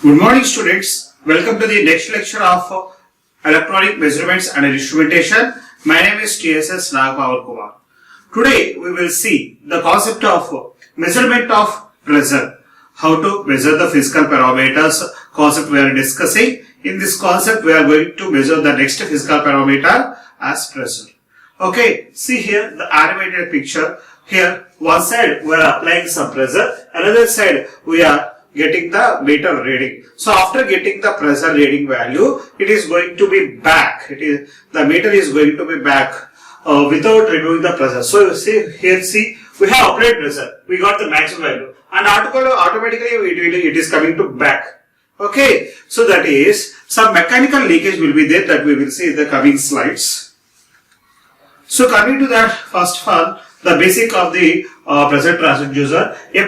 Good morning, students. Welcome to the next lecture of electronic measurements and instrumentation. My name is TSS Nagpawar Kumar. Today we will see the concept of measurement of pressure. How to measure the physical parameters concept we are discussing. In this concept we are going to measure the next physical parameter as pressure. Okay, see here the animated picture. Here one side we are applying some pressure, another side we are getting the meter reading. So after getting the pressure reading value, it is going to be back. The meter is going to be back without removing the pressure. So you see here, we have applied pressure. We got the maximum value, and automatically it is coming to back. Okay, so that is some mechanical leakage will be there that we will see in the coming slides. So coming to that, first of all, the basic of the pressure transducer. A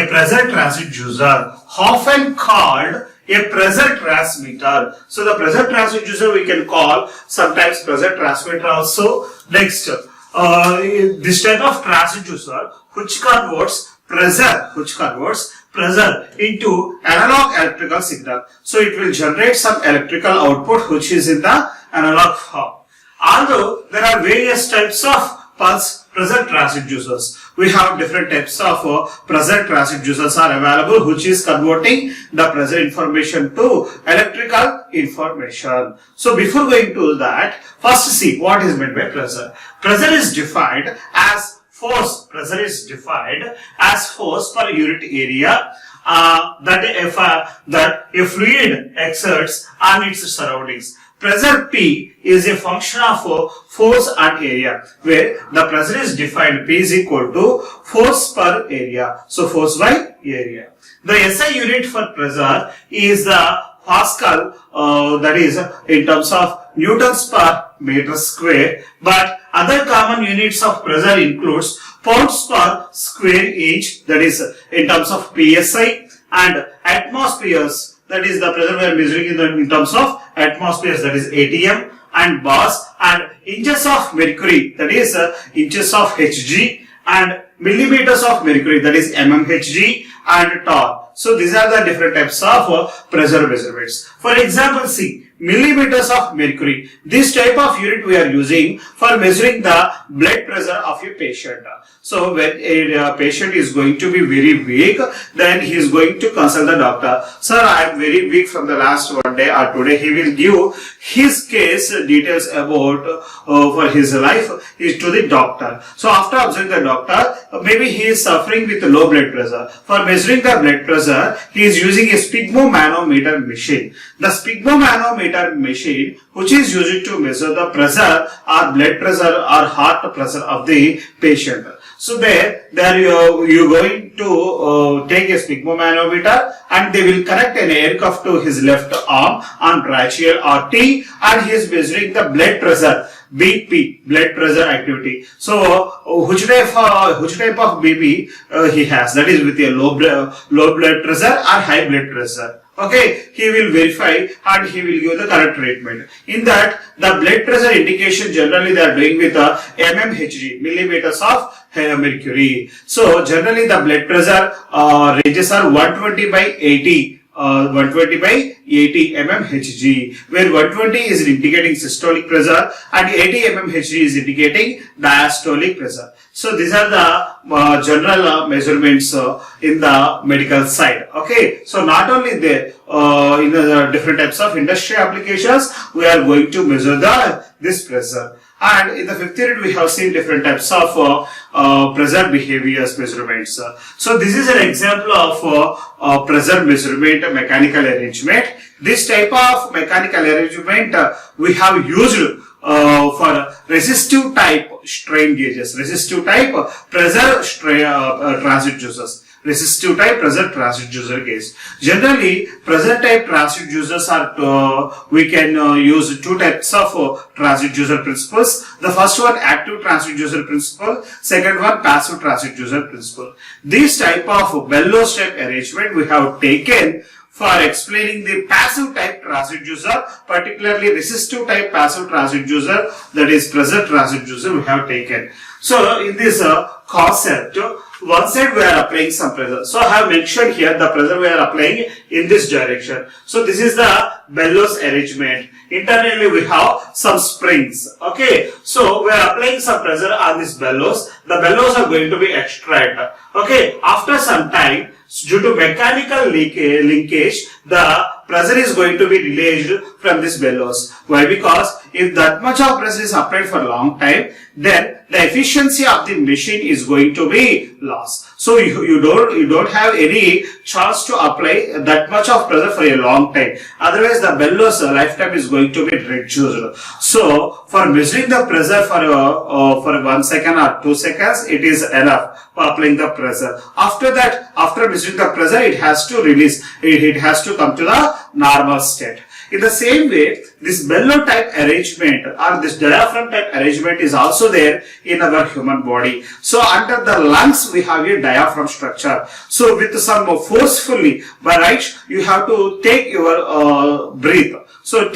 pressure transducer, often called a pressure transmitter. So the pressure transducer we can call sometimes pressure transmitter also. Next, this type of transducer which converts pressure into analog electrical signal. So it will generate some electrical output which is in the analog form. Although there are various types of pulse pressure transducers, we have different types of pressure transducers are available, which is converting the pressure information to electrical information. So before going to that, first see what is meant by pressure. Pressure is defined as force. Pressure is defined as force per unit area that a fluid exerts on its surroundings. Pressure P is a function of force and area, where the pressure is defined P is equal to force per area. So force by area. The SI unit for pressure is the Pascal, that is in terms of newtons per meter square, but other common units of pressure includes pounds per square inch, that is in terms of PSI, and atmospheres, that is the pressure we are measuring in terms of atmospheres, that is ATM, and bars, and inches of mercury, that is inches of Hg, and millimeters of mercury, that is mmHg, and torr. So these are the different types of pressure measurements. For example, see millimeters of mercury. This type of unit we are using for measuring the blood pressure of a patient. So when a patient is going to be very weak, then he is going to consult the doctor. Sir, I am very weak from the last one day or today. He will give his case details about for his life is to the doctor. So after observing the doctor, maybe he is suffering with low blood pressure. For measuring the blood pressure, he is using a sphygmomanometer machine. The sphygmomanometer machine, which is used to measure the pressure or blood pressure or heart pressure of the patient. So there you're going to take a sphygmomanometer, and they will connect an air cuff to his left arm on brachial artery, and he is measuring the blood pressure. BP, blood pressure activity. So which type of BP he has, that is with a low blood pressure or high blood pressure. Okay, he will verify and he will give the correct treatment. In that, the blood pressure indication generally they are doing with mmHg, millimeters of mercury. So generally the blood pressure ranges are 120 by 80. 120 by 80 mmHg, where 120 is indicating systolic pressure and 80 mmHg is indicating diastolic pressure. So these are the general measurements in the medical side. Okay, so not only there, in the different types of industry applications, we are going to measure this pressure. And in the fifth unit, we have seen different types of pressure behaviors measurements. So this is an example of pressure measurement mechanical arrangement. This type of mechanical arrangement we have used for resistive type strain gauges, resistive type pressure transducers. Resistive type pressure transducer gauge. Generally, pressure type transducers are we can use two types of transducer principles. The first one, active transducer principle. Second one, passive transducer principle. This type of bellows type arrangement we have taken for explaining the passive type transducer, particularly resistive type passive transducer, that is pressure transducer we have taken. So in this concept, one side we are applying some pressure. So I have mentioned here the pressure we are applying in this direction. So this is the bellows arrangement. Internally we have some springs. Okay, so we are applying some pressure on this bellows. The bellows are going to be extracted. Okay, after some time, due to mechanical linkage, the pressure is going to be released from this bellows. Why? Because if that much of pressure is applied for a long time, then the efficiency of the machine is going to be lost. So you don't have any chance to apply that much of pressure for a long time. Otherwise, the bellows lifetime is going to be reduced. So for measuring the pressure for 1 second or 2 seconds, it is enough for applying the pressure. After that, after measuring the pressure, it has to release. It has to come to the normal state. In the same way, this bellow type arrangement or this diaphragm type arrangement is also there in our human body. So under the lungs we have a diaphragm structure. So with some forcefully, by right, you have to take your breath. So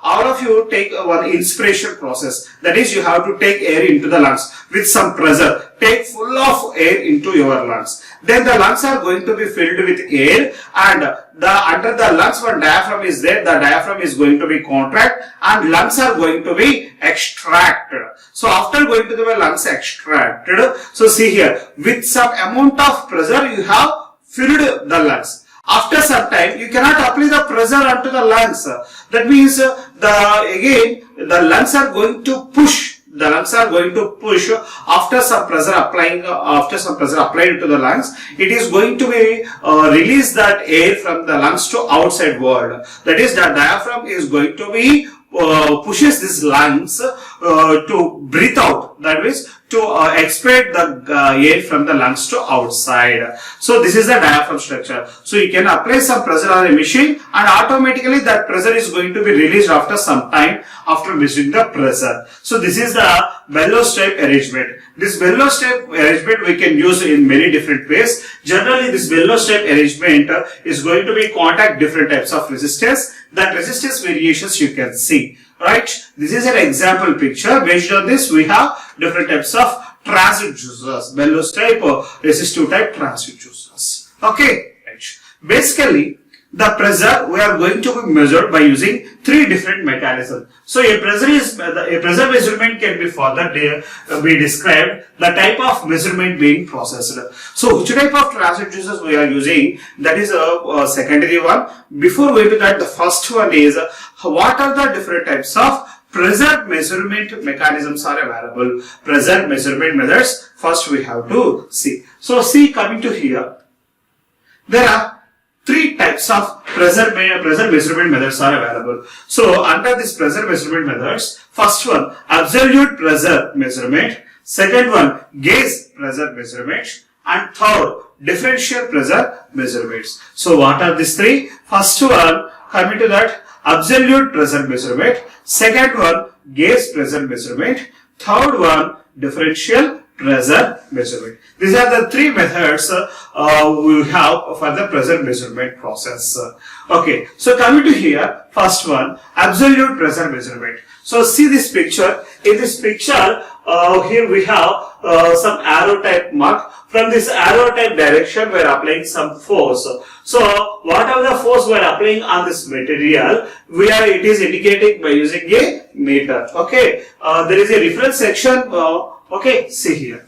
all of you take one inspiration process. That is, you have to take air into the lungs with some pressure. Take full of air into your lungs. Then the lungs are going to be filled with air, and under the lungs one diaphragm is there. The diaphragm is going to be contract and lungs are going to be extracted. So after going to the lungs extracted, so see here, with some amount of pressure you have filled the lungs. After some time, you cannot apply the pressure onto the lungs. That means the lungs are going to push. The lungs are going to push after some pressure applied to the lungs. It is going to be release that air from the lungs to outside world. That is, the diaphragm is going to be pushes these lungs to breathe out. That means to expel the air from the lungs to outside. So this is the diaphragm structure. So you can apply some pressure on a machine and automatically that pressure is going to be released after some time after measuring the pressure. So this is the bellows type arrangement. This bellows type arrangement we can use in many different ways. Generally, this bellows type arrangement is going to be contact different types of resistance. That resistance variations you can see. Right? This is an example picture. Based on this, we have different types of transducers. Bellows type or resistive type transducers. Okay. Right. Basically, the pressure we are going to be measured by using three different mechanisms. So a pressure measurement can be further be described, the type of measurement being processed. So which type of transducers we are using, that is a secondary one. Before going to that, the first one is what are the different types of pressure measurement mechanisms are available. Pressure measurement methods first we have to see. So see, coming to here, there are three types of pressure measurement methods are available. So under this pressure measurement methods, first one absolute pressure measurement, second one gauge pressure measurement, and third differential pressure measurements. So what are these three? First one, coming to that, absolute pressure measurement, second one gauge pressure measurement, third one differential pressure measurement. These are the three methods we have for the pressure measurement process. Okay, so coming to here, first one, absolute pressure measurement. So see this picture. In this picture, here we have some arrow type mark. From this arrow type direction, we are applying some force. So whatever the force we are applying on this material, it is indicating by using a meter. Okay, there is a reference section. Okay, see here.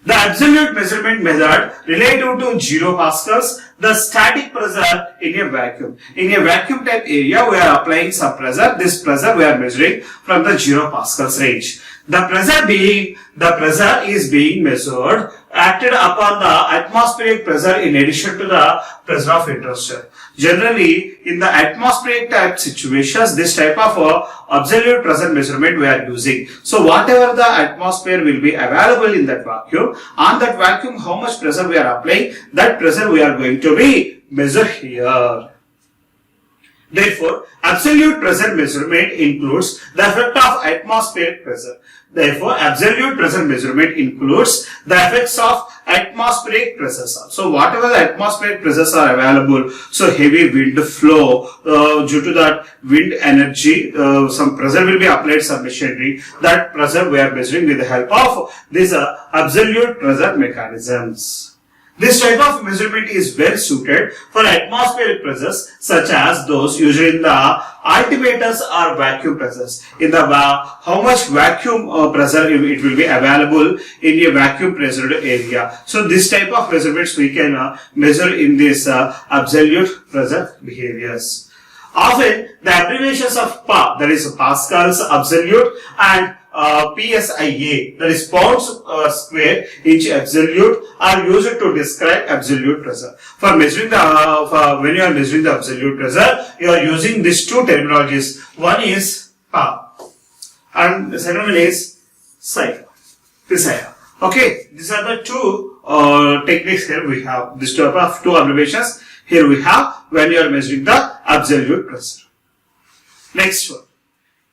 The absolute measurement method relative to 0 pascals, the static pressure in a vacuum. In a vacuum type area, we are applying some pressure. This pressure we are measuring from the 0 pascals range. The pressure is being measured acted upon the atmospheric pressure in addition to the pressure of interest. Generally, in the atmospheric type situations, this type of absolute pressure measurement we are using. So whatever the atmosphere will be available in that vacuum, on that vacuum how much pressure we are applying, that pressure we are going to be measure here. Therefore, absolute pressure measurement includes the effect of atmospheric pressure. Therefore, absolute pressure measurement includes the effects of atmospheric pressures. So, whatever the atmospheric pressures are available, so heavy wind flow, due to that wind energy, some pressure will be applied some machinery. That pressure we are measuring with the help of these absolute pressure mechanisms. This type of measurement is well suited for atmospheric pressures such as those used in the altimeters or vacuum pressures. In the how much vacuum pressure it will be available in a vacuum pressured area. So this type of measurements we can measure in this absolute pressure behaviors. Often the abbreviations of PA, that is Pascal's absolute, and PSIA, that is pounds square inch absolute, are used to describe absolute pressure. For measuring the when you are measuring the absolute pressure, you are using these two terminologies. One is PA and the second one is PSIA. Okay, these are the two techniques here we have. These two abbreviations here we have when you are measuring the absolute pressure. Next one,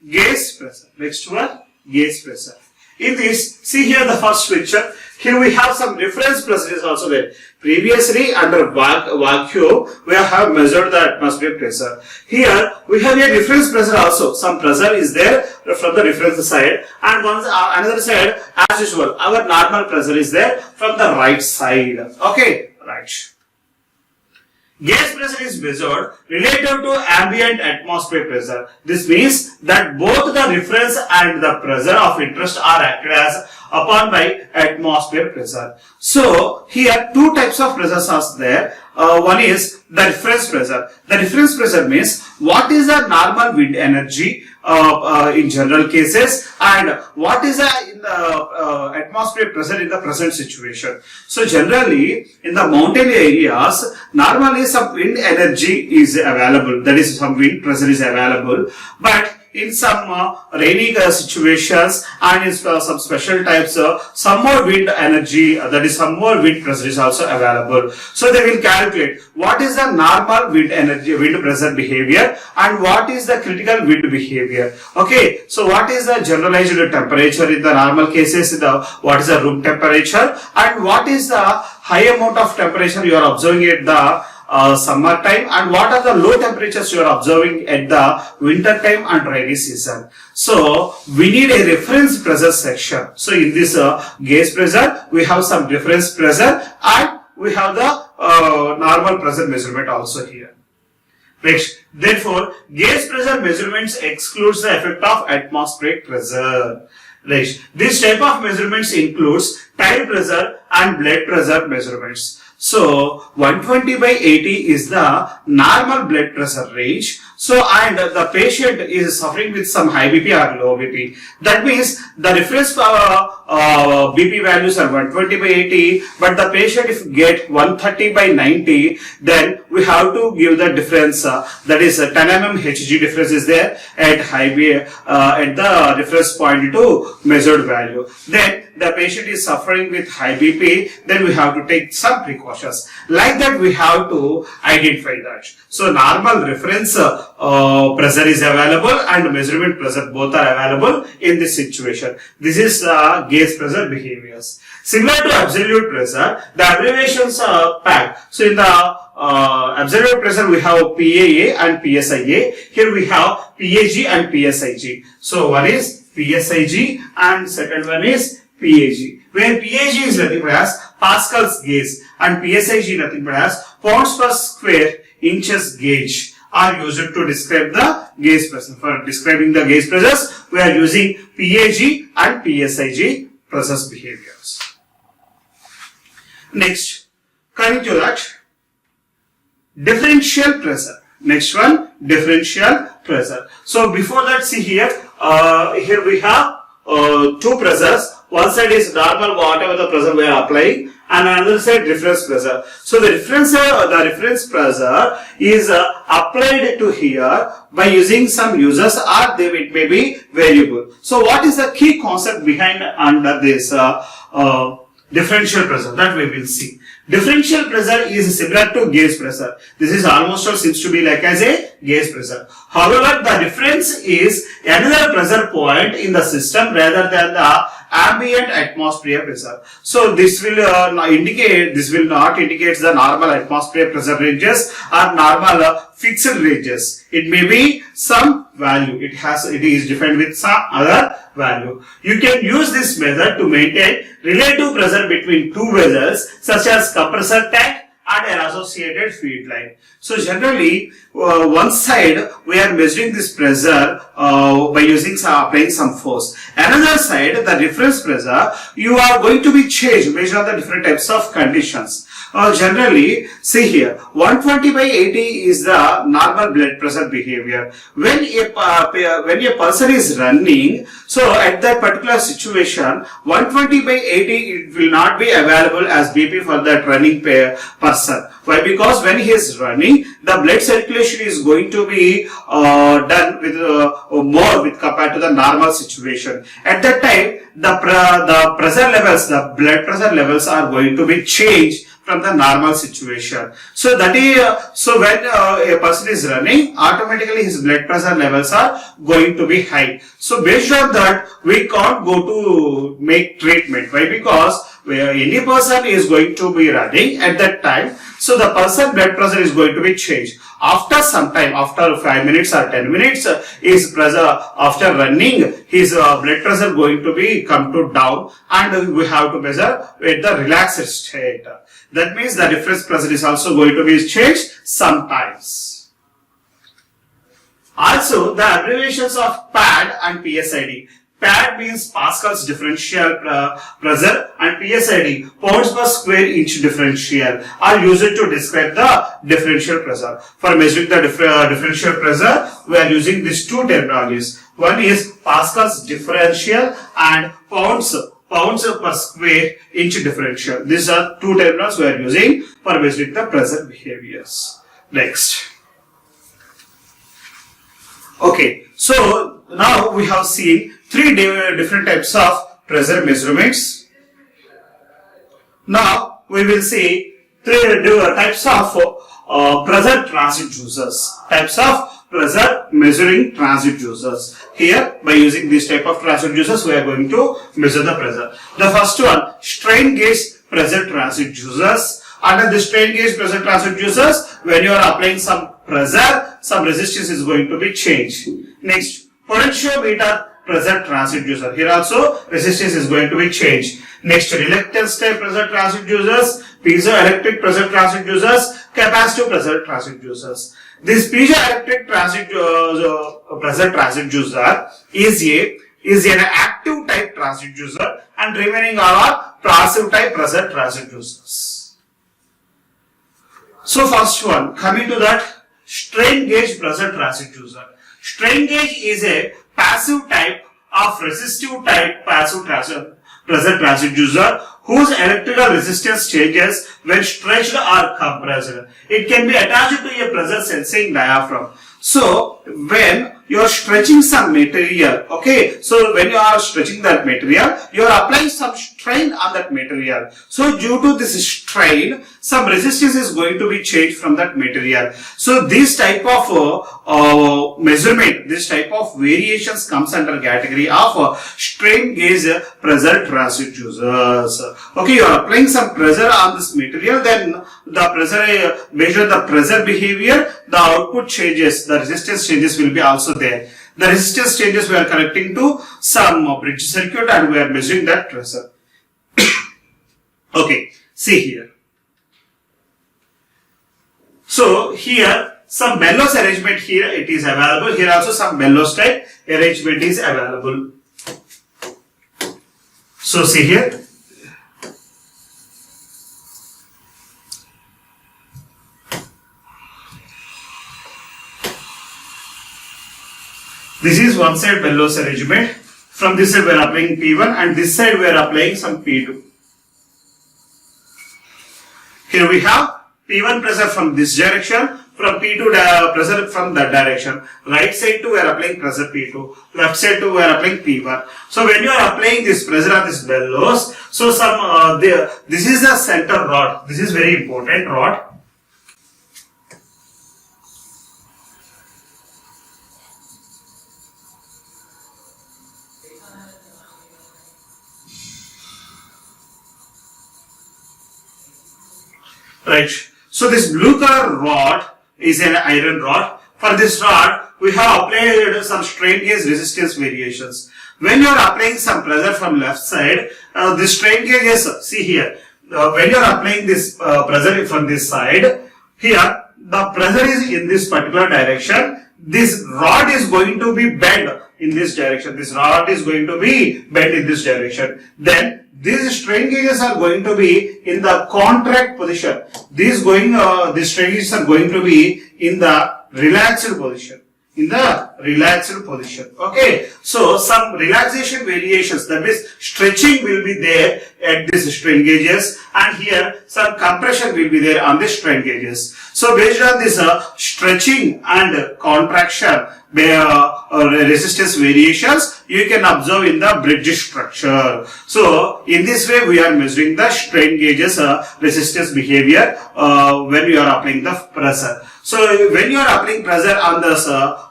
gauge pressure. Next one, gauge pressure. In this, see here the first picture. Here we have some reference pressure is also there. Previously under vacuum we have measured the atmospheric pressure. Here we have a reference pressure also. Some pressure is there from the reference side, and another side, as usual, our normal pressure is there from the right side. Okay, right. Gauge pressure is measured relative to ambient atmospheric pressure. This means that both the reference and the pressure of interest are acted as upon by atmospheric pressure. So here two types of pressures are there. One is the reference pressure. The reference pressure means what is the normal wind energy in general cases, and what is the atmospheric pressure in the present situation. So generally in the mountain areas, normally some wind energy is available, that is some wind pressure is available, but in some rainy situations and in some special types, some more wind energy, that is some more wind pressure is also available. So they will calculate what is the normal wind energy, wind pressure behavior, and what is the critical wind behavior. Okay, so what is the generalized temperature in the normal cases, what is the room temperature, and what is the high amount of temperature you are observing at the summer time, and what are the low temperatures you are observing at the winter time and rainy season. So we need a reference pressure section. So in this gauge pressure we have some reference pressure and we have the normal pressure measurement also here. Next, therefore gauge pressure measurements excludes the effect of atmospheric pressure. Next, this type of measurements includes tire pressure and blood pressure measurements. So 120 by 80 is the normal blood pressure range. So and the patient is suffering with some high BP or low BP. That means the reference BP values are 120 by 80, but the patient if get 130 by 90, then we have to give the difference, that is 10 mm Hg difference is there at high BP, at the reference point to measured value. Then the patient is suffering with high BP, then we have to take some precautions. Like that we have to identify that. So normal reference pressure is available and measurement pressure both are available in this situation. This is gauge pressure behaviors. Similar to absolute pressure, the abbreviations are packed. So in the absolute pressure we have PAA and PSIA. Here we have PAG and PSIG. So one is PSIG and second one is PAG, where PAG is nothing but as Pascal's gauge and PSIG nothing but as pounds per square inches gauge are used to describe the gauge pressure. For describing the gauge pressures, we are using PAG and PSIG process behaviors. Next, coming to that, differential pressure. Next one, differential pressure. So before that, see here, here we have two pressures. One side is normal, whatever the pressure we are applying, and another side reference pressure. So the reference pressure is applied to here by using some users, or it may be variable. So what is the key concept behind under this differential pressure, that we will see. Differential pressure is similar to gauge pressure. This is almost all seems to be like as a gauge pressure. However, the difference is another pressure point in the system rather than the ambient atmosphere pressure. So this will not indicate the normal atmosphere pressure ranges or normal fixed ranges. It may be some value. It is defined with some other value. You can use this method to maintain relative pressure between two vessels such as compressor tank and an associated feed line. So generally, one side we are measuring this pressure by applying some force. Another side, the reference pressure, you are going to be changed based on the different types of conditions. Generally, see here, 120 by 80 is the normal blood pressure behavior. When a person is running, so at that particular situation, 120 by 80 it will not be available as BP for that running person. Why? Because when he is running, the blood circulation is going to be done with more with compared to the normal situation. At that time, the pressure levels, the blood pressure levels are going to be changed from the normal situation. So that is so when a person is running, automatically his blood pressure levels are going to be high. So based on that, we can't go to make treatment. Why? Because any person is going to be running at that time, so the person blood pressure is going to be changed. After some time, after 5 minutes or 10 minutes, his pressure after running, his blood pressure going to be come to down, and we have to measure at the relaxed state. That means the reference pressure is also going to be changed sometimes. Also, the abbreviations of PAD and PSID. PAD means Pascal's differential pressure and PSID, pounds per square inch differential, are used to describe the differential pressure. For measuring the differential pressure, we are using these two terminologies. One is Pascal's differential and pounds per square inch differential. These are two terms we are using for measuring the pressure behaviors. Next. Okay, so now we have seen three different types of pressure measurements. Now we will see three types of pressure transducers. Types of pressure measuring transducers. Here, by using this type of transducers, we are going to measure the pressure. The first one, strain gauge pressure transducers. Under the strain gauge pressure transducers, when you are applying some pressure, some resistance is going to be changed. Next, potentiometer pressure transducer. Here also, resistance is going to be changed. Next, reluctance type pressure transducers, piezoelectric pressure transducers, capacitive pressure transducers. This piezoelectric pressure transducer is an active type transducer, and remaining are passive type pressure transducers. So first one, coming to that, strain gauge pressure transducer. Strain gauge is a passive type of resistive type passive pressure transducer whose electrical resistance changes when stretched or compressed. It can be attached to a pressure sensing diaphragm. So when you are stretching some material, okay, so when you are stretching that material, you are applying some strain on that material. So due to this strain, some resistance is going to be changed from that material. So this type of measurement, this type of variations comes under category of strain gauge pressure transducers. Okay, you are applying some pressure on this material, then the pressure measure the pressure behavior, the output changes, the resistance changes will be also there. The resistance changes we are connecting to some bridge circuit and we are measuring that pressure. Okay, see here. So here some bellows arrangement here it is available. Here also some bellows type arrangement is available. So see here. This is one side bellows arrangement. From this side we are applying P1 and this side we are applying some P2. Here we have P1 pressure from this direction, from P2 pressure from that direction. Right side to we are applying pressure P2, left side to we are applying P1. So when you are applying this pressure on this bellows, so this is the center rod. This is very important rod. Right. So this blue color rod is an iron rod. For this rod, we have applied some strain gauge resistance variations. When you are applying some pressure from left side, the strain gauge is, see here, when you are applying this pressure from this side, here the pressure is in this particular direction. This rod is going to be bent in this direction. This rod is going to be bent in this direction. Then these strain gauges are going to be in the contract position. These strain gauges are going to be in the relaxed position. Okay. So some relaxation variations, that means stretching will be there at these strain gauges, and here some compression will be there on the strain gauges. So based on this stretching and contraction resistance variations, you can observe in the bridge structure. So in this way we are measuring the strain gauges resistance behavior when you are applying the pressure. So when you are applying pressure on this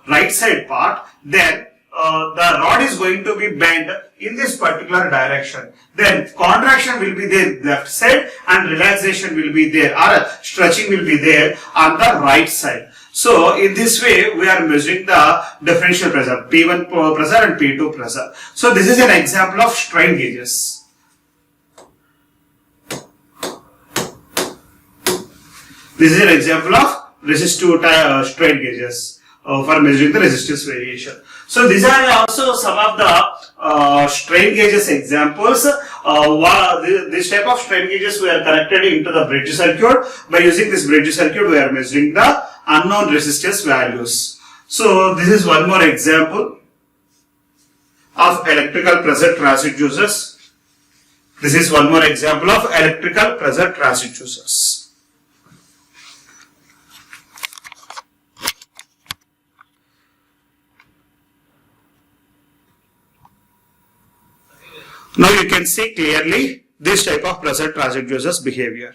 right side part, then the rod is going to be bent in this particular direction. Then contraction will be there left side and relaxation will be there, or stretching will be there on the right side. So in this way we are measuring the differential pressure, P1 pressure and P2 pressure. So this is an example of strain gauges. This is an example of resistive strain gauges for measuring the resistance variation. So these are also some of the strain gauges examples. This type of strain gauges we are connected into the bridge circuit. By using this bridge circuit, we are measuring the unknown resistance values. So this is one more example of electrical pressure transducers. This is one more example of electrical pressure transducers. Now you can see clearly this type of pressure transducers behavior.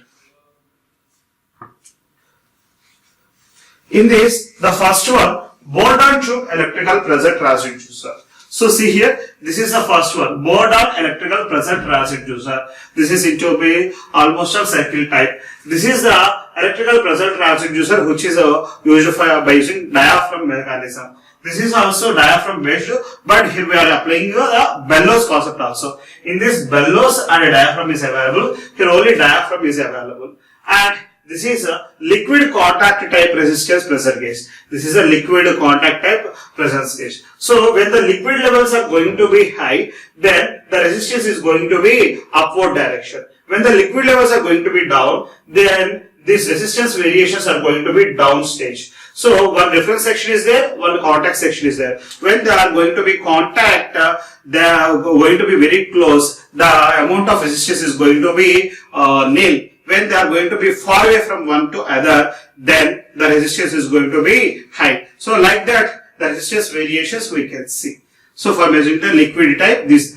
In this, the first one, board-on tube electrical pressure transducer. So see here, this is the first one, board-on electrical pressure transducer. This is into be almost a circle type. This is the electrical pressure transducer which is used by using diaphragm mechanism. This is also diaphragm based, but here we are applying the bellows concept also. In this, bellows and a diaphragm is available. Here only diaphragm is available. And this is a liquid contact type resistance pressure gauge. This is a liquid contact type pressure gauge. So when the liquid levels are going to be high, then the resistance is going to be upward direction. When the liquid levels are going to be down, then these resistance variations are going to be down stage. So one reference section is there, one contact section is there. When they are going to be contact, they are going to be very close. The amount of resistance is going to be nil. When they are going to be far away from one to other, then the resistance is going to be high. So like that, the resistance variations we can see. So for measuring the liquid type, this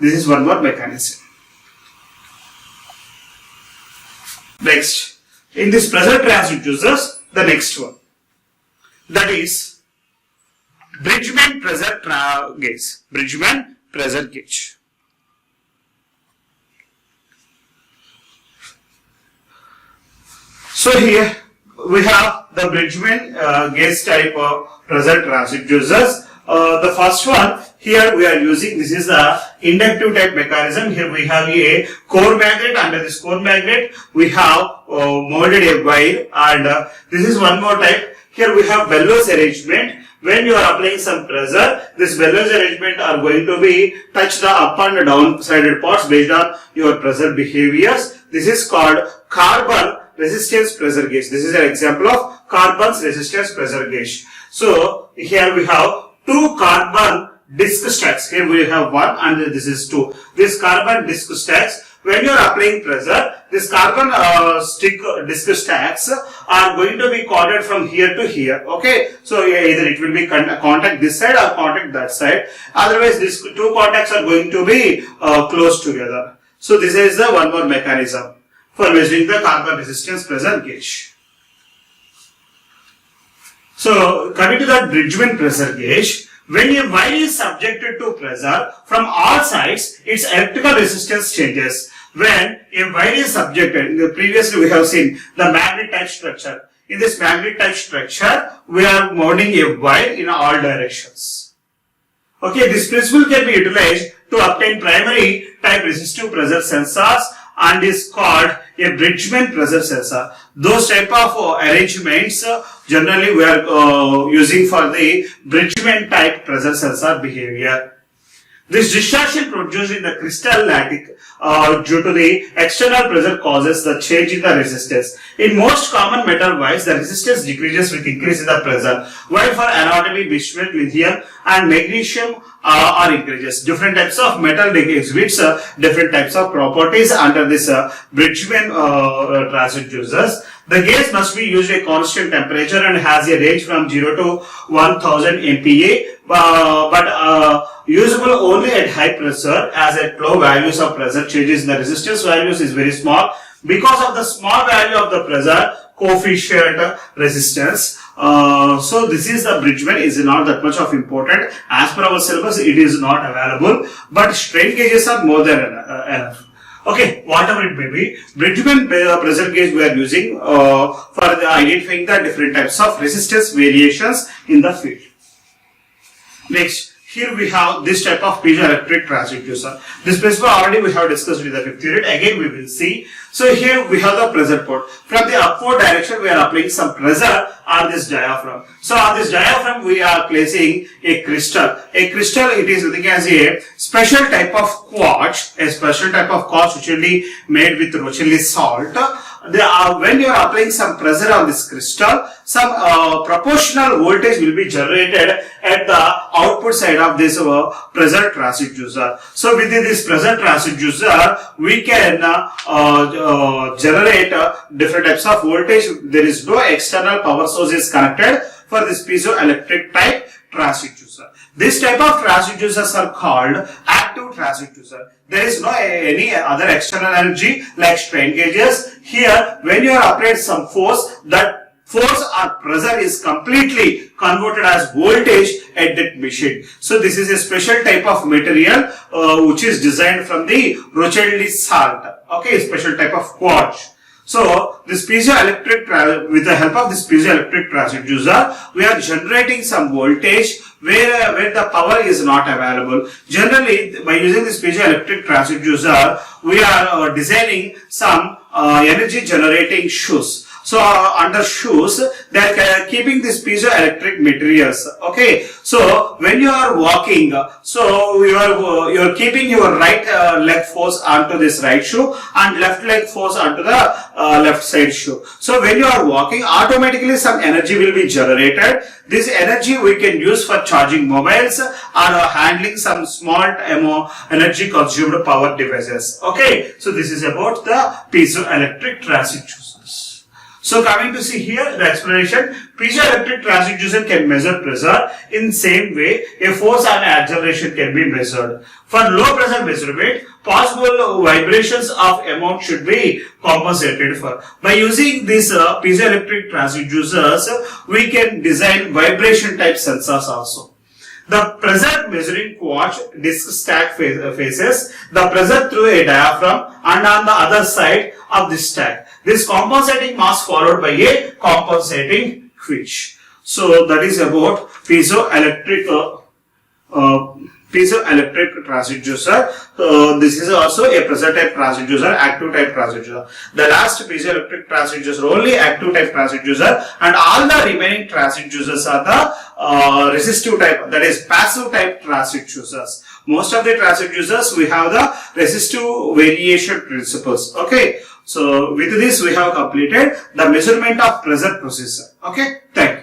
is one more mechanism. Next, in this pressure transducers, the next one, that is Bridgman pressure gauge. Bridgman pressure gauge. So here we have the Bridgman gauge type of pressure transducers. The first one, here we are using, this is the inductive type mechanism. Here we have a core magnet. Under this core magnet we have molded a wire, and this is one more type. Here we have bellows arrangement. When you are applying some pressure, this bellows arrangement are going to be touch the up and down sided parts based on your pressure behaviors. This is called carbon resistance pressure gauge. This is an example of carbon's resistance pressure gauge. So here we have two carbon disc stacks. Here we have one and this is two. This carbon disc stacks when you are applying pressure, this carbon disc stacks are going to be corded from here to here. Okay, so either it will be contact this side or contact that side. Otherwise, these two contacts are going to be close together. So this is the one more mechanism for measuring the carbon resistance pressure gauge. So coming to the Bridgman pressure gauge, when a wire is subjected to pressure from all sides, its electrical resistance changes. When a wire is subjected, previously we have seen the magnet type structure. In this magnet type structure, we are mounting a wire in all directions. Okay, this principle can be utilized to obtain primary type resistive pressure sensors and is called a Bridgman pressure sensor. Those type of arrangements generally we are using for the Bridgman type pressure sensor behavior. This distortion produced in the crystal lattice due to the external pressure causes the change in the resistance. In most common metal wires, the resistance decreases with increase in the pressure, while for antimony, bitumen, lithium and magnesium are increases. Different types of metal exhibits different types of properties under this Bridgman transducers. The gauge must be used at constant temperature and has a range from 0 to 1000 MPa, but usable only at high pressure, as at low values of pressure changes in the resistance values is very small. Because of the small value of the pressure coefficient resistance, so this is the Bridgman is not that much of important. As per our syllabus, it is not available, but strain gauges are more than enough. Okay, whatever it may be, Bridgman pressure gauge we are using for identifying the different types of resistance variations in the field. Next, here we have this type of piezoelectric transducer. This principle already we have discussed in the 5th unit. Again, we will see. So here we have the pressure port. From the upward direction, we are applying some pressure on this diaphragm. So on this diaphragm, we are placing a crystal. A crystal, it is nothing as a special type of quartz, which will be made with Rochelli salt. When you are applying some pressure on this crystal, some proportional voltage will be generated at the output side of this pressure transducer. So within this pressure transducer, we can generate different types of voltage. There is no external power source is connected for this piezoelectric type transducer. This type of transducers are called active transducer. There is no any other external energy like strain gauges. Here, when you are applying some force, that force or pressure is completely converted as voltage at that machine. So this is a special type of material which is designed from the Rochelli salt. Okay, special type of quartz. So this piezoelectric, with the help of this piezoelectric transducer, we are generating some voltage where the power is not available. Generally, by using this piezoelectric transducer, we are designing some energy generating shoes. So under shoes, they are keeping this piezoelectric materials. Okay. So when you are walking, so you are keeping your right leg force onto this right shoe and left leg force onto the left side shoe. So when you are walking, automatically some energy will be generated. This energy we can use for charging mobiles or handling some small energy consumed power devices. Okay. So this is about the piezoelectric transducer. So coming to see here the explanation, piezoelectric transducer can measure pressure in same way a force and acceleration can be measured. For low pressure measurement, possible vibrations of amount should be compensated for. By using these piezoelectric transducers, we can design vibration type sensors also. The pressure measuring quartz disc stack faces the pressure through a diaphragm and on the other side of the stack. This compensating mass followed by a compensating switch. So that is about piezoelectric transducer. This is also a pressure type transducer, active type transducer. The last piezoelectric transducer only active type transducer, and all the remaining transducers are the resistive type, that is passive type transducers. Most of the transducers we have the resistive variation principles. Okay. So with this we have completed the measurement of pressure processor. Okay. Thank you.